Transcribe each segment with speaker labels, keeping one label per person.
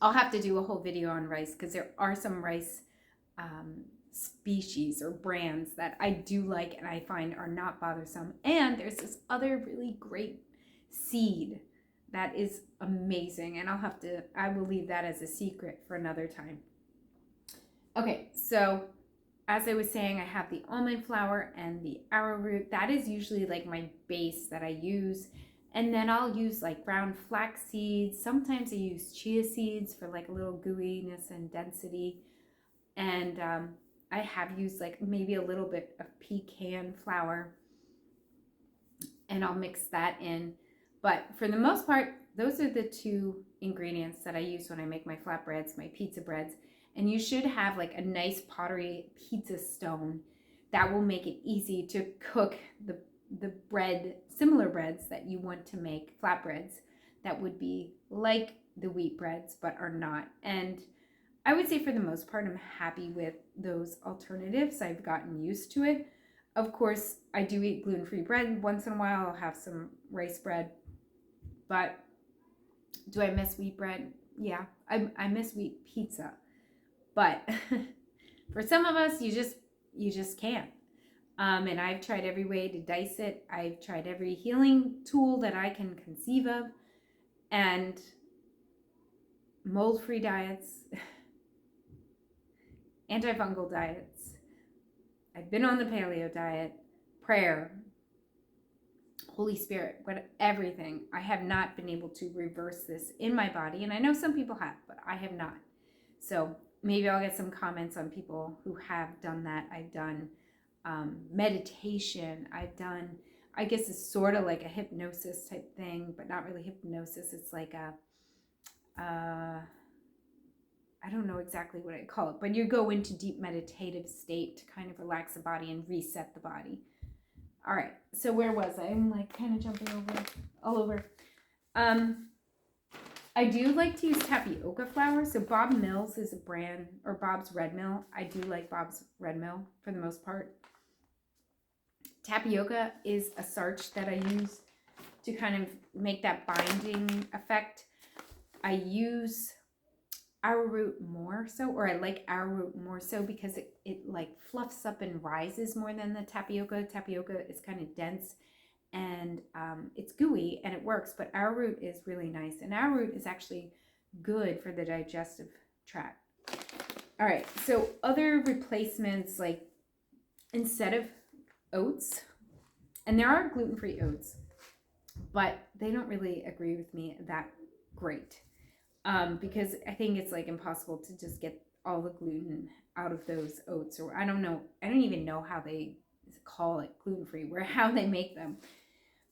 Speaker 1: I'll have to do a whole video on rice because there are some rice species or brands that I do like and I find are not bothersome. And there's this other really great seed that is amazing, and I will leave that as a secret for another time. Okay, so as I was saying, I have the almond flour and the arrowroot. That is usually like my base that I use. And then I'll use like ground flax seeds. Sometimes I use chia seeds for like a little gooiness and density. And I have used like maybe a little bit of pecan flour. And I'll mix that in. But for the most part, those are the two ingredients that I use when I make my flatbreads, my pizza breads. And you should have like a nice pottery pizza stone. That will make it easy to cook the bread, similar breads that you want to make, flatbreads, that would be like the wheat breads but are not. And I would say for the most part, I'm happy with those alternatives. I've gotten used to it. Of course, I do eat gluten-free bread. Once in a while, I'll have some rice bread. But do I miss wheat bread? Yeah, I miss wheat pizza. But for some of us, you just can't. And I've tried every way to dice it. I've tried every healing tool that I can conceive of. And mold-free diets, antifungal diets. I've been on the paleo diet, prayer, Holy Spirit, but everything. I have not been able to reverse this in my body. And I know some people have, but I have not. So maybe I'll get some comments on people who have done that. I've done meditation. I've done, I guess it's sort of like a hypnosis type thing, but not really hypnosis. It's like a, I don't know exactly what I call it, but you go into deep meditative state to kind of relax the body and reset the body. All right, so where was I? I'm like kind of jumping all over. I do like to use tapioca flour. So Bob Mills is a brand, or Bob's Red Mill. I do like Bob's Red Mill for the most part. Tapioca is a starch that I use to kind of make that binding effect. I use arrowroot more so, or I like arrowroot more so because it like fluffs up and rises more than the tapioca. Tapioca is kind of dense and it's gooey and it works, but arrowroot is really nice, and arrowroot is actually good for the digestive tract. All right, so other replacements, like instead of oats, and there are gluten-free oats, but they don't really agree with me that great. Because I think it's like impossible to just get all the gluten out of those oats, or I don't know. I don't even know how they call it gluten-free, how they make them.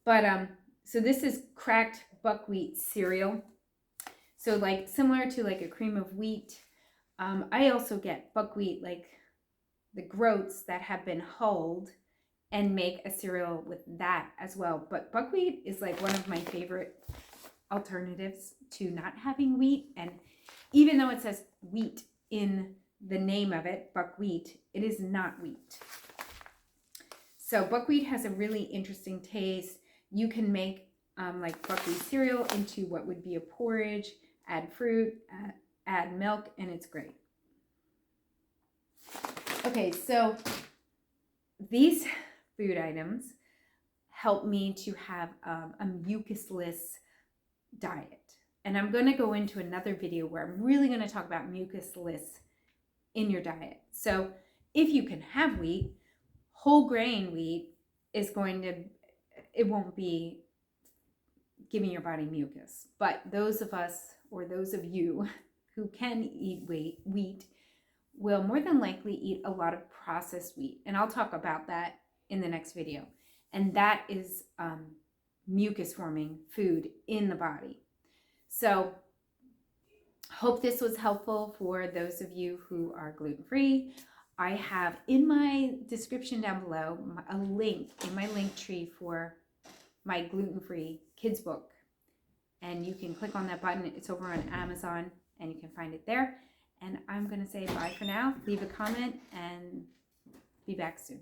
Speaker 1: But so this is cracked buckwheat cereal. So like similar to like a cream of wheat. I also get buckwheat, like the groats that have been hulled, and make a cereal with that as well. But buckwheat is like one of my favorite alternatives to not having wheat. And even though it says wheat in the name of it, buckwheat, it is not wheat. So buckwheat has a really interesting taste. You can make like buckwheat cereal into what would be a porridge, add fruit, add milk, and it's great. Okay, so these food items help me to have a mucusless diet. And I'm going to go into another video where I'm really going to talk about mucusless in your diet. So if you can have wheat, whole grain wheat is going to, it won't be giving your body mucus. But those of us, or those of you who can eat wheat will more than likely eat a lot of processed wheat. And I'll talk about that in the next video. And that is mucus forming food in the body. So hope this was helpful for those of you who are gluten-free. I have in my description down below a link in my link tree for my gluten-free kids book, and you can click on that button. It's over on Amazon and you can find it there. And I'm going to say bye for now. Leave a comment and be back soon.